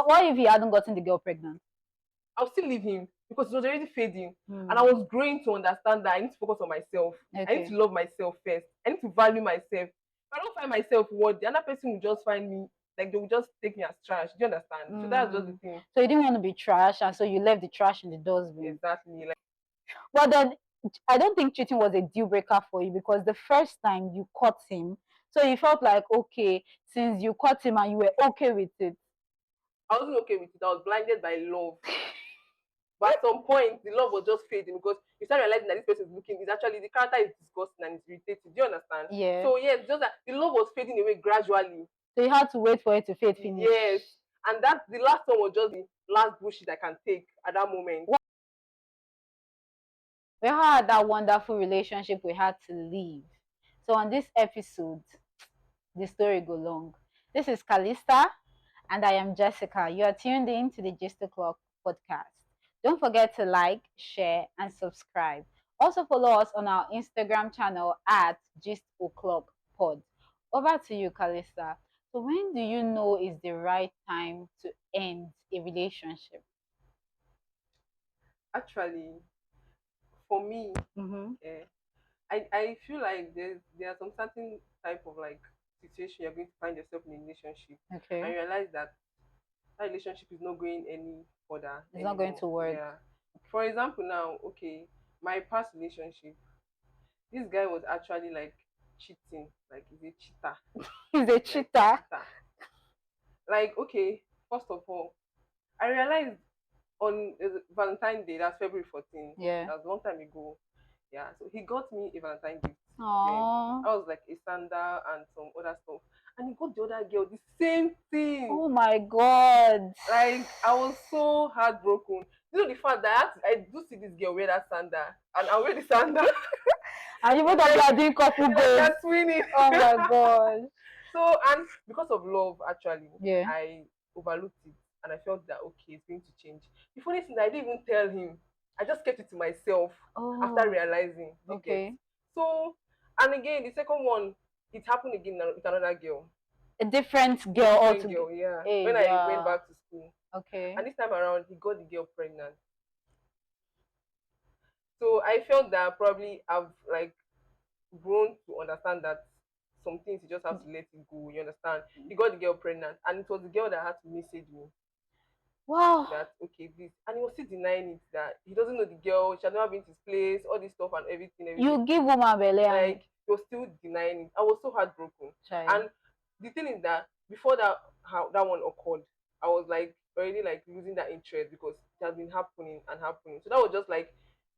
What if he hadn't gotten the girl pregnant? I'll still leave him because it was already fading. Hmm. And I was growing to understand that I need to focus on myself. I need Okay. to love myself first. I need to value myself. If I don't find myself worthy, another person will just find me, like they will just take me as trash. Do you understand? So that's just the thing. So you didn't want to be trash, and so you left the trash in the dustbin. Exactly. Like, But then I don't think cheating was a deal breaker for you, because the first time you caught him, so you felt like, okay, since you caught him and you were okay with it. I wasn't okay with it. I was blinded by love. But at some point, the love was just fading because you start realizing that this person is looking, is actually, the character is disgusting and it's irritating. Do you understand? Yeah. So yes, just that the love was fading away gradually. So you had to wait for it to fade finish. Yes. And that the last one was just the last bullshit I can take at that moment. We had that wonderful relationship we had to leave. So on this episode, the story go long. This is Kali.Star, and I am Jessica. You are tuned in to the Gist O'Clock podcast. Don't forget to like, share, and subscribe. Also follow us on our Instagram channel at Gist O'Clock Pod. Over to you, Kali.Star. So when do you know is the right time to end a relationship? Actually, for me, I feel like there are some certain type of like situation you're going to find yourself in a relationship Okay. and realize that that relationship is not going any further. It's not going to work. Yeah. For example, now, okay, my past relationship, this guy was actually like cheating, like he's a cheater. He's a cheater. Like, okay, first of all, I realized on Valentine's Day, that's February 14th. Yeah. That was a long time ago. Yeah, so he got me a Valentine gift. Aww. I was like a sandal and some other stuff. And he got the other girl the same thing. Oh my god. Like, I was so heartbroken. You know the fact that I do see this girl wear that sandal and I wear the sandal. And even though you are doing couple goals. That's winning. Oh my god. So, and because of love, actually, yeah, I overlooked it and I felt that okay, it's going to change. The funny thing, I didn't even tell him. I just kept it to myself after realizing. Okay. So, and again, the second one, it happened again with another girl. A different girl altogether. Yeah. Hey, when I went back to school. Okay. And this time around, he got the girl pregnant. So I felt that probably I've like grown to understand that some things you just have to let it go. You understand? He got the girl pregnant, and it was the girl that had to message me. Wow. That okay, this, and he was still denying it, that he doesn't know the girl, she had never been to his place, all this stuff and everything. You give woman belly, like he was still denying it. I was so heartbroken. And the thing is that before that one occurred, I was like already like losing that interest because it has been happening and happening. So that was just like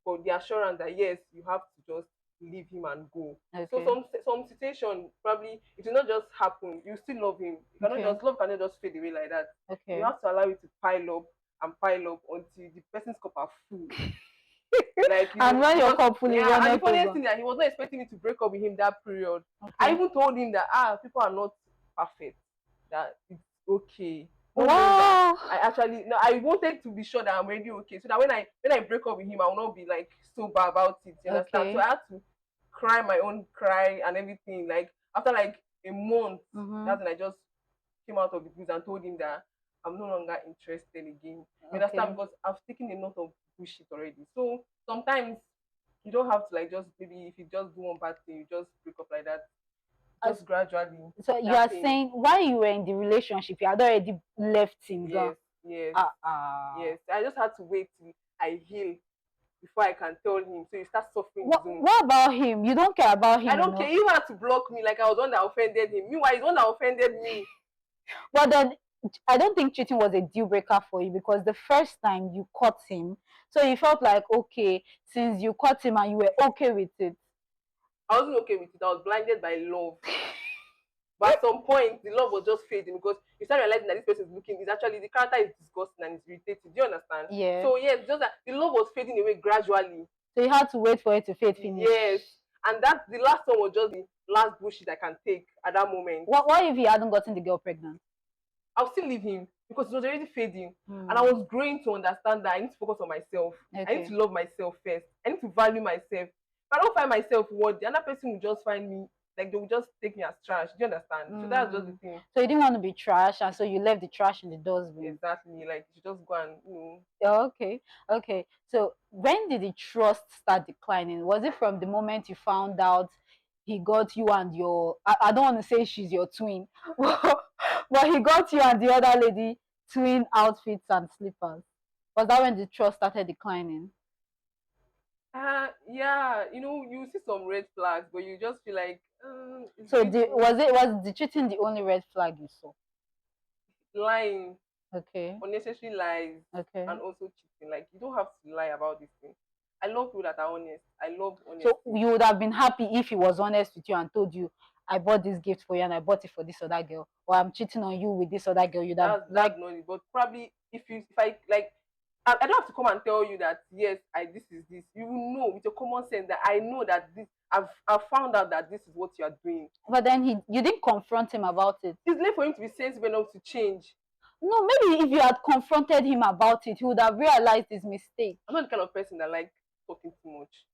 for the assurance that yes, you have to just leave him and go. Okay. So some situation probably it will not just happen. You still love him. You cannot just love cannot just fade away like that. Okay. You have to allow it to pile up until the person's cup are full. Like, and when your cup fully runs, and the funniest thing that he was not expecting me to break up with him that period. Okay. I even told him that people are not perfect. That it's okay. Wow. I wanted to be sure that I'm already okay. So that when I break up with him, I will not be like sober about it. You understand? So I had to cry my own cry and everything. Like after like a month, that's when I just came out of the blues and told him that I'm no longer interested again. You understand? Because I've taken a lot of bullshit already. So sometimes you don't have to like just maybe if you just do one bad thing, you just break up like that. Just gradually. So you are saying while you were in the relationship, you had already left him. Yes. Yes. Yes. I just had to wait till I heal before I can tell him. So you start suffering. What about him? You don't care about him. I don't care. You had to block me like I was one that offended him. Meanwhile, he's one that offended me. But then I don't think cheating was a deal breaker for you, because the first time you caught him, so you felt like okay, since you caught him and you were okay with it. I wasn't okay with it. I was blinded by love. But at some point, the love was just fading because you start realizing that this person is looking, is actually, the character is disgusting and it's irritating. Do you understand? Yeah. So yes, just that the love was fading away gradually. So you had to wait for it to fade finish. Yes. And that the last one was just the last bullshit I can take at that moment. What if he hadn't gotten the girl pregnant? I'll still leave him because it was already fading. And I was growing to understand that I need to focus on myself. Okay. I need to love myself first. I need to value myself. If I don't find myself worthy, another person will just find me, Like they will just take me as trash. Do you understand? So that's just the thing. So you didn't want to be trash, and so you left the trash in the dustbin. Exactly. Like you just go and Oh, okay, okay. So when did the trust start declining? Was it from the moment you found out he got you and your, I don't want to say she's your twin, but he got you and the other lady twin outfits and slippers? Was that when the trust started declining? Yeah, you see some red flags, but you just feel like So was the cheating the only red flag you saw? lying, Okay, unnecessary lies, okay. and also cheating. Like you don't have to lie about this thing. I love people that are honest. I love honesty. So you would have been happy if he was honest with you and told you, I bought this gift for you and I bought it for this other girl, or I'm cheating on you with this other girl. You'd have that's not it. But probably if I like, I don't have to come and tell you that yes, this is this. You will know with your common sense that I know that this. I've found out that this is what you are doing. But then you didn't confront him about it. It's late for him to be sensible enough to change. No, maybe if you had confronted him about it, he would have realized his mistake. I'm not the kind of person that like talking too much.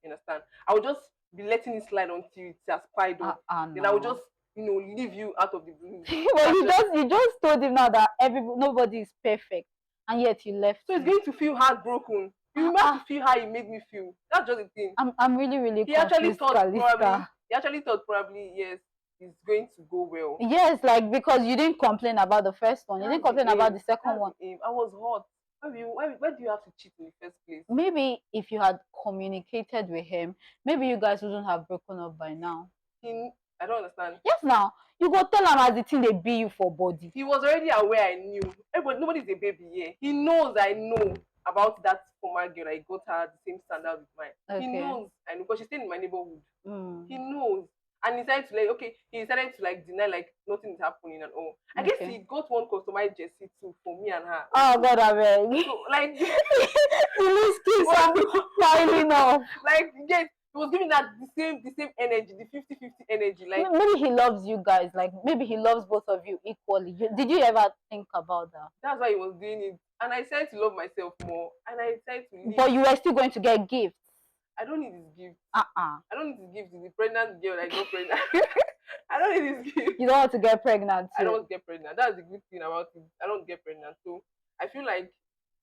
You understand? I would just be letting it slide until it has piled up. No. Then I would just, leave you out of the blue. But you just told him now that nobody is perfect, and yet you left. So he's going to feel heartbroken. You have to feel how he made me feel. That's just the thing. I'm really confused. He actually thought probably yes, it's going to go well. Yes, like because you didn't complain about the first one. You didn't complain about the second one. I was hot. Why do you have to cheat in the first place? Maybe if you had communicated with him, maybe you guys wouldn't have broken up by now. I don't understand. Yes, now you go tell him as the thing they be you for body. He was already aware. I knew. Nobody's a baby here. He knows I know about that former girl. I got her the same standard with mine. Okay. He knows. I know because she's staying in my neighborhood. He knows. And he decided to deny like nothing is happening and all. I guess he got one customized jersey too for me and her. Oh God, I beg. So like the list keeps on piling up. Like yes, he was giving that the same energy, the 50-50 energy. Like maybe he loves you guys. Like maybe he loves both of you equally. Did you ever think about that? That's why he was doing it. And I decided to love myself more. And I decided to leave. But you were still going to get gifts. I don't need his gift. I don't need his gift. The pregnant girl that got pregnant. I don't need his gift. You don't want to get pregnant too. I don't want to get pregnant. That's the good thing about it. I don't get pregnant. So I feel like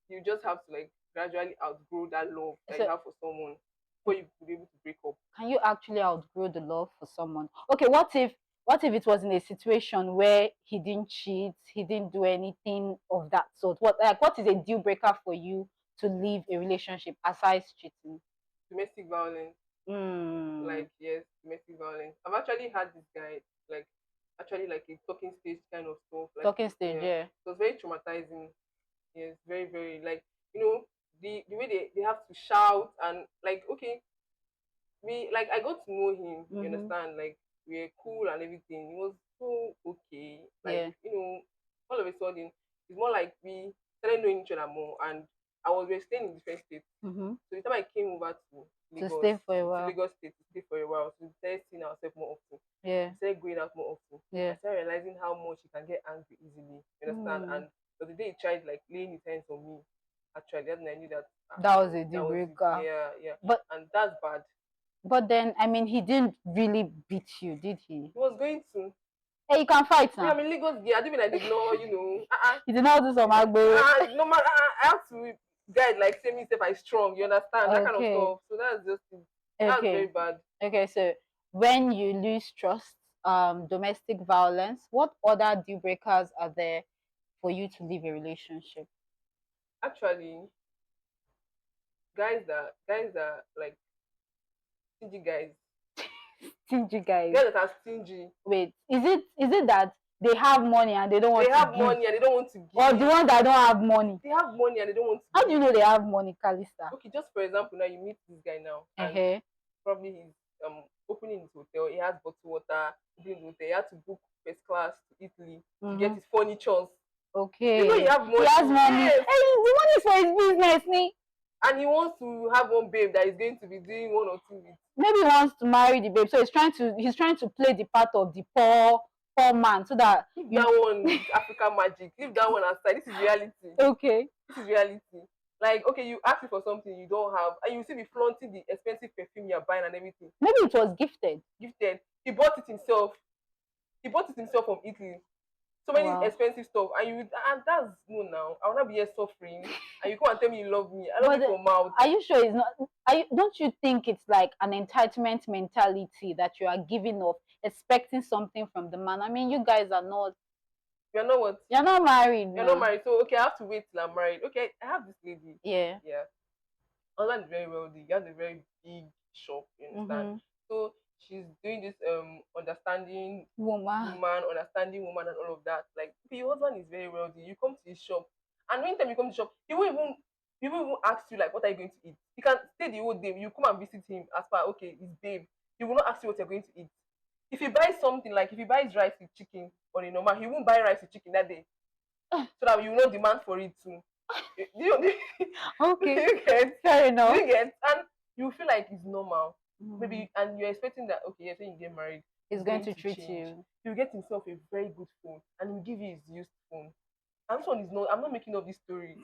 you just have to like gradually outgrow that love that you have for someone before you could be able to break up. Can you actually outgrow the love for someone? Okay, what if it was in a situation where he didn't cheat, he didn't do anything of that sort? What is a deal breaker for you to leave a relationship aside cheating? Domestic violence. Like yes, domestic violence. I've actually had this guy like a talking stage kind of stuff. Like, talking stage, yeah. It was very traumatizing. Yes, very, very like the way they have to shout and like okay. I got to know him, you understand? Like we were cool and everything. He was so okay. Like, all of a sudden it's more like we started knowing each other more and we were staying in different states. So the time I came over to Lagos, to stay for a while. Lagos State to stay for a while. So we started seeing ourselves more often. Yeah. We started going out more often. Yeah. I started realizing how much he can get angry easily. You understand? And the day he tried like laying his hands on me, actually, that's when I knew that was a deal breaker. Yeah. And that's bad. But then I mean he didn't really beat you, did he? He was going to. Hey, you can fight now. Yeah, I mean Lagos, I didn't mean I did not, You did not do some agbo. No man, I have to guide like say me if I strong, you understand? That kind of stuff. So that's just that's very bad. Okay, so when you lose trust, domestic violence, what other deal breakers are there for you to leave a relationship? Actually, guys that like stingy guys. Stingy guys. Guys that are stingy. Wait, is it that they have money and they don't want to give? They have money and they don't want to give. Or the ones that don't have money? They have money and they don't want to How do you know they have money, Kali.Star? Okay, just for example, now you meet this guy now. And probably he's opening his hotel. He has bottled water. He had to book first class to Italy to get his furnitures. Okay. You know he have money. He has money. Yes. Hey, the money is for his business, me. And he wants to have one babe that is going to be doing 1 or 2 weeks. Maybe he wants to marry the babe, so he's trying to play the part of the poor man, so that that one is African magic. Leave that one aside. This is reality. Okay. This is reality. Like, okay, you ask for something you don't have, and you see me flaunting the expensive perfume you're buying and everything. Maybe it was gifted. Gifted. He bought it himself. He bought it himself from Italy. So many expensive stuff, and that's no now. I will not be here suffering, and you come and tell me you love me. I love you for mouth. Are you sure it's not? Don't you think it's like an entitlement mentality that you are giving up, expecting something from the man? I mean, you guys are not. You're not what? You're not married. You're not married. So okay, I have to wait till I'm married. Okay, I have this lady. Yeah. Yeah. Husband is very wealthy. He has a very big shop. You understand? So she's doing this understanding woman, understanding woman, and all of that. Like, your husband is very wealthy. You come to his shop, and anytime you come to the shop, he won't even ask you like, what are you going to eat? He can stay the whole day. You come and visit him as per, okay, his babe. He will not ask you what you're going to eat. If he buys something, like if he buys rice with chicken on a normal, he won't buy rice with chicken that day, so that you will not demand for it too. Okay, you get, fair enough. You get, and you feel like it's normal. Maybe, and you're expecting that, okay, you're saying you get married, he's going to treat you. He'll get himself a very good phone, and he'll give you his used phone. And this one is not, I'm not making up this story.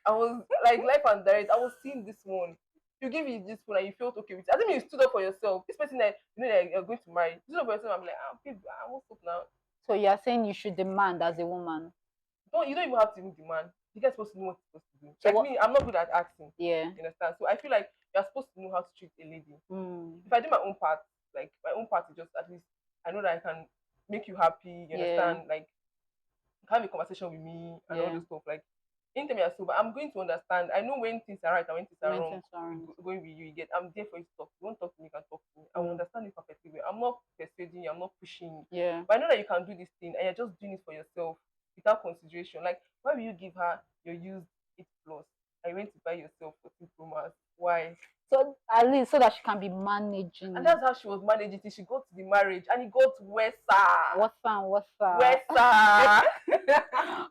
I was like, life and direct, I was seeing this one. You give you this phone and you felt okay with it. I think you stood up for yourself. This person that you know that you're going to marry, you stood up for yourself. I'm like, babe, what's up now? So you're saying you should demand as a woman? You don't even have to even demand. You guys supposed to know what you're supposed to do. So like me, I'm not good at asking. Yeah. You understand? So I feel like you're supposed to know how to treat a lady. If I do my own part, like my own part is just at least I know that I can make you happy. You understand? Like, have a conversation with me and all this stuff. Like, anytime you're sober, I'm going to understand. I know when things are right and when things are wrong. Going with you, I'm there for you to talk. You want to talk to me, you can talk to me. I will understand it perfectly well. I'm not persuading you, I'm not pushing you. Yeah. But I know that you can do this thing and you're just doing it for yourself without consideration. Like, why will you give her your used 8 plus and you went to buy yourself 14 Pro Max? Why? So at least so that she can be managing. And that's how she was managing till she got to the marriage, and it got worse. What's that?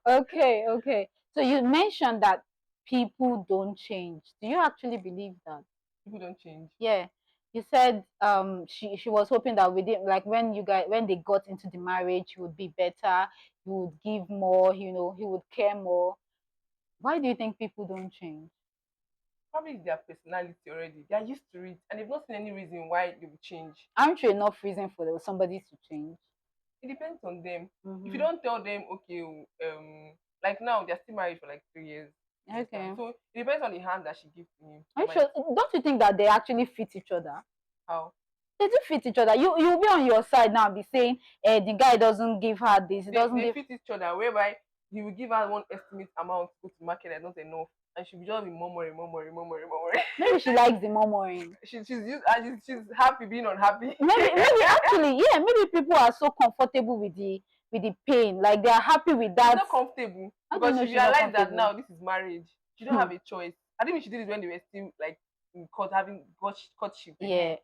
Okay. So you mentioned that people don't change. Do you actually believe that people don't change? Yeah. You said she was hoping that within, like, when they got into the marriage, he would be better, he would give more, he would care more. Why do you think people don't change? Probably their personality already. They are used to it, and they've not seen any reason why they will change. Aren't you enough reason for somebody to change? It depends on them. If you don't tell them, okay, like now they're still married for like 3 years. Okay. So it depends on the hand that she gives to you. Are you sure? Don't you think that they actually fit each other? How? They do fit each other. You'll be on your side now, be saying, the guy doesn't give her this. They fit each other, whereby he will give her one estimate amount to go to market that's not enough, and she'll just be murmuring. Maybe she likes the murmuring. She's used, and she's happy being unhappy. Maybe actually, yeah. Maybe people are so comfortable with the pain, like they are happy with that. She's not comfortable because she realized that now this is marriage. She don't have a choice. I think she did it when they were still like in court, having courtship. Yeah, it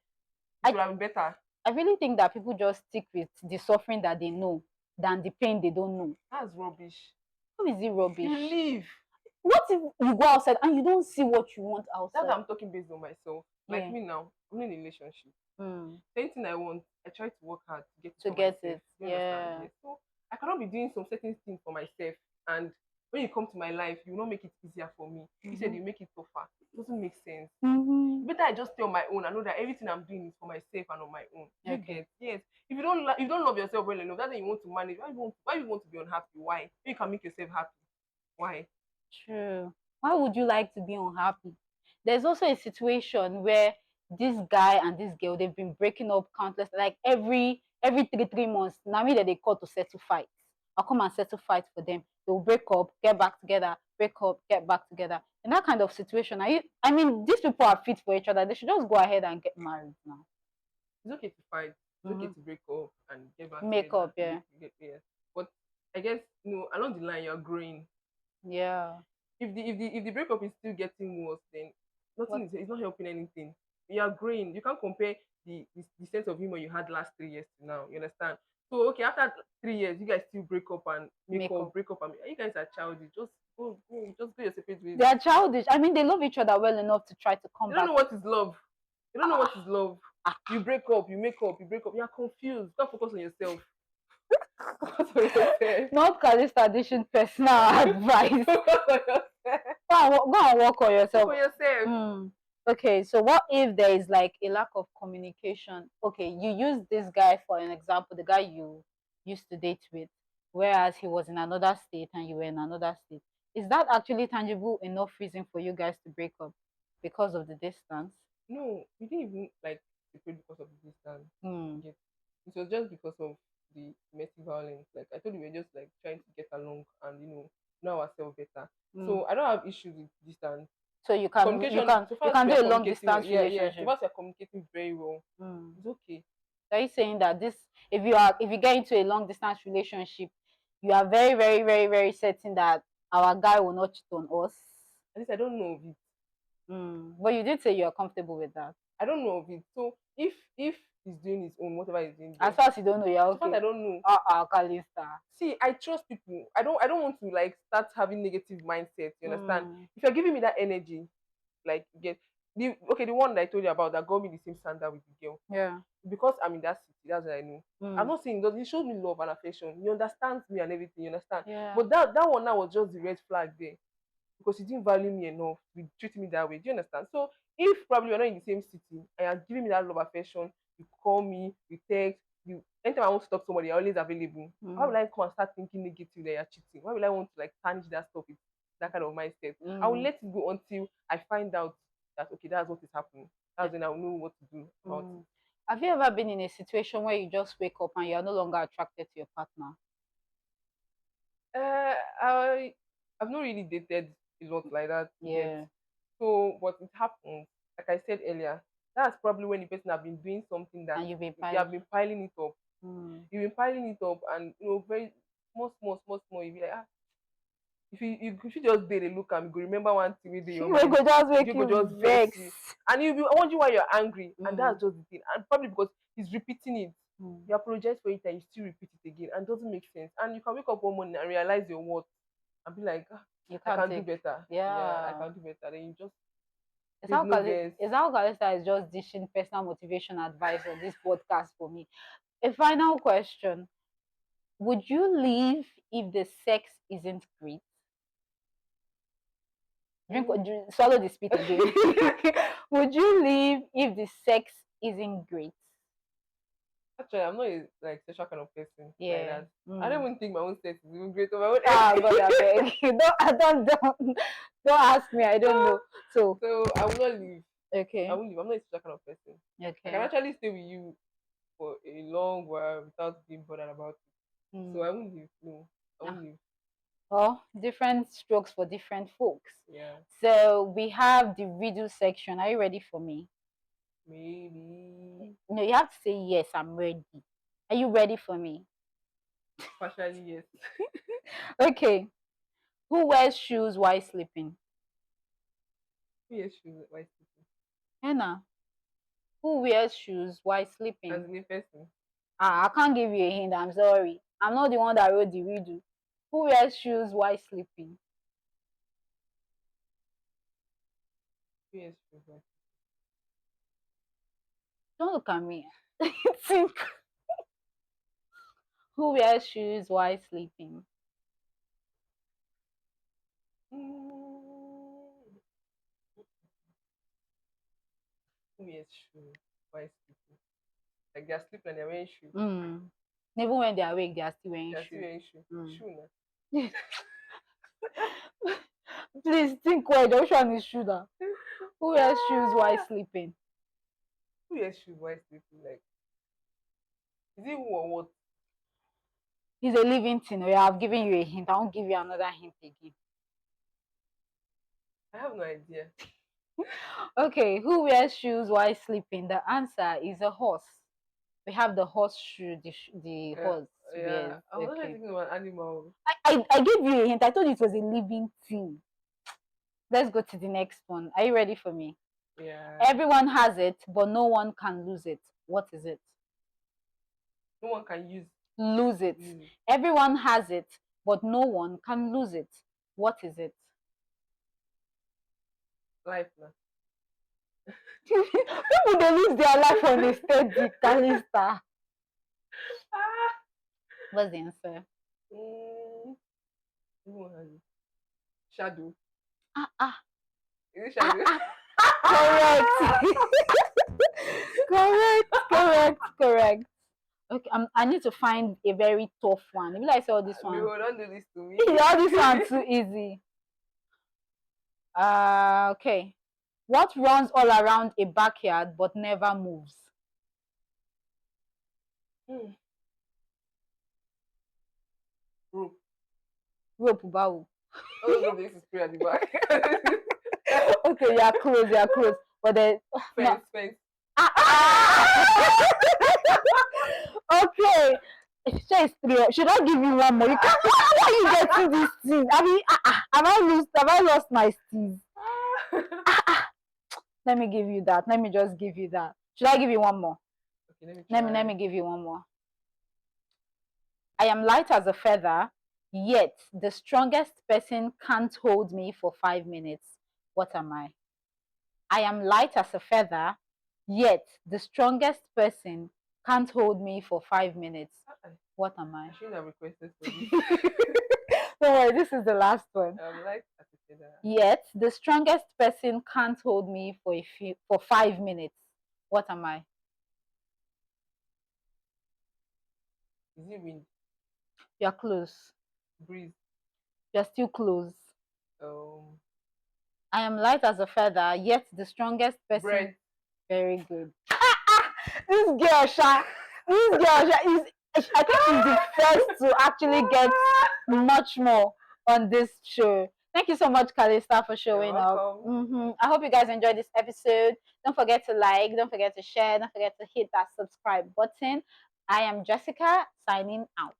would have been better. I really think that people just stick with the suffering that they know than the pain they don't know. That's rubbish. How is it rubbish? You leave. What if you go outside and you don't see what you want outside? That's what I'm talking based on myself. Like me now, I'm in a relationship. Anything I want, I try to work hard to get it. Yeah. So I cannot be doing some certain things for myself, and when you come to my life, you will not make it easier for me. You said you make it tougher. It doesn't make sense. Better I just stay on my own. I know that everything I'm doing is for myself and on my own. You get? Yes. If you don't love yourself well enough, that's why you want to manage. Why you want to be unhappy? Why? You can make yourself happy. Why? True. Why would you like to be unhappy? There's also a situation where this guy and this girl, they've been breaking up countless, like every 3 months. Now me that they call to settle fights. I'll come and settle fights for them. They'll break up, get back together, break up, get back together. In that kind of situation, I mean, these people are fit for each other. They should just go ahead and get married now. It's okay to fight. It's okay to break up and get back Make together. Up, yeah. But I guess, along the line, you're growing. Yeah. If the breakup is still getting worse, then it's not helping anything. You are growing. You can't compare the sense of humor you had last 3 years to now. You understand? So okay, after 3 years, you guys still break up and make up, break up, and you guys are childish. Just go your separate ways. They are childish. I mean, they love each other well enough to try to come back. They don't know what is love. You don't know what is love. You break up, you make up, you break up. You are confused. Don't focus on yourself. Not Kali.Star dishing personal advice. For and work on yourself. Work on yourself. Okay, so what if there is like a lack of communication? Okay, you use this guy for an example, the guy you used to date with, whereas he was in another state and you were in another state. Is that actually tangible enough reason for you guys to break up because of the distance? No, we didn't even like separate because of the distance. Yet. It was just because of the domestic violence. Like I told you, we were just like trying to get along and know ourselves better. So I don't have issues with distance. So you can Communication. So you far as can we do are a long communicating, distance yeah. So relationship. far as we are communicating very well, it's okay. Are you saying that this, if you get into a long distance relationship, you are very, very, very, very certain that our guy will not cheat on us? At least I don't know of it. But you did say you are comfortable with that. I don't know of it. So if he's doing his own, whatever he's doing, as far as you don't know, you're okay. So far I don't know. Kali.Star. See, I trust people. I don't want to like start having negative mindset. You understand? If you're giving me that energy, like get the one that I told you about that got me the same standard with the girl. Yeah. Because I'm in that city, that's what I know. I'm not saying that he showed me love and affection. He understands me and everything, you understand? Yeah. But that one now was just the red flag there. Because he didn't value me enough to treat me that way. Do you understand? So if probably we're not in the same city and you're giving me that love affection, you call me, you text, you anytime I want to talk to somebody, you're always available. Why will I come and start thinking negative that you're cheating? Why will I want to like tarnish that stuff with that kind of mindset? I will let it go until I find out that okay, that's what is happening. That's when I'll know what to do about it. Have you ever been in a situation where you just wake up and you're no longer attracted to your partner? I've not really dated a lot like that Yeah. yet. So, but it happens. Like I said earlier, that's probably when the person have been doing something that And you've been they have been piling it up. You've been piling it up, and very small. You be like, if you just did a look and go remember one thing with your mind, go just make you you go just vex you, and you'll be wondering why you're angry, and that's just the thing. And probably because he's repeating it. You apologize for it and you still repeat it again, and it doesn't make sense. And you can wake up one morning and realize your worth and be like, I can do better. Yeah, I can do better. Then you just is how Kali.Star is just dishing personal motivation advice on this podcast for me. A final question. Would you leave if the sex isn't great? Swallow the spit again. Would you leave if the sex isn't great? Actually, I'm not a like sexual kind of person like that. I don't even think my own sex is even great on my own. God, I beg. Don't ask me. I don't know. So I will not leave. Okay. I won't leave. I'm not a sexual kind of person. Okay. I can actually stay with you for a long while without being bothered about it. So I won't leave. No, I won't leave. Well, different strokes for different folks. Yeah. So we have the riddle section. Are you ready for me? Maybe. No, you have to say yes, I'm ready. Are you ready for me? Partially, yes. Okay. Who wears shoes while sleeping? Who wears shoes while sleeping? Henna. Who wears shoes while sleeping? As a person. I can't give you a hint. I'm sorry. I'm not the one that wrote the riddle. Who wears shoes while sleeping? Who wears shoes while sleeping? Don't look at me. Think. Who wears shoes while sleeping? Who wears shoes while sleeping? Like they're sleeping and they're wearing shoes. Even when they're awake, they are still wearing shoes. Still wearing shoes. Shoe now. Please think why don't show me shoe now. Who wears shoes while sleeping? Who wears shoes while sleeping? Like, is it who or what? He's a living thing. Oh, yeah, I've given you a hint. I won't give you another hint again. I have no idea. Okay, who wears shoes while sleeping? The answer is a horse. We have the horseshoe, the horse. Yeah, I was not thinking about animal. I gave you a hint. I told you it was a living thing. Let's go to the next one. Are you ready for me? Yeah. Everyone has it, but no one can lose it. What is it? No one can lose it. Everyone has it, but no one can lose it. What is it? Life now. People they lose their life on a steady Kali.Star. What's the answer? Shadow. Is it Shaggy? Correct. Correct. Okay, I need to find a very tough one. Maybe I saw this one. No, don't do this to me. All this one too easy. Okay. What runs all around a backyard but never moves? Rope. Rope, bow. Oh, no, this is spray at the back. Okay, you're close. But then Fence. Okay. Should I give you one more? You can't. How are you getting this thing? I mean, have I lost my steez? Let me give you that. Let me just give you that. Should I give you one more? Okay, let me give you one more. I am light as a feather, yet the strongest person can't hold me for 5 minutes. What am I? I am light as a feather, yet the strongest person can't hold me for 5 minutes. What am I? I shouldn't have requested for this. Don't worry, this is the last one. I'm light as a feather. Yet the strongest person can't hold me for 5 minutes. What am I? Is it wind? You're close. Breeze. You're still close. Um, I am light as a feather, yet the strongest person. Bread. Very good. This girl, Sha, is. I think she's the first to actually get much more on this show. Thank you so much, Kali.Star, for showing up. I hope you guys enjoyed this episode. Don't forget to like, don't forget to share, don't forget to hit that subscribe button. I am Jessica, signing out.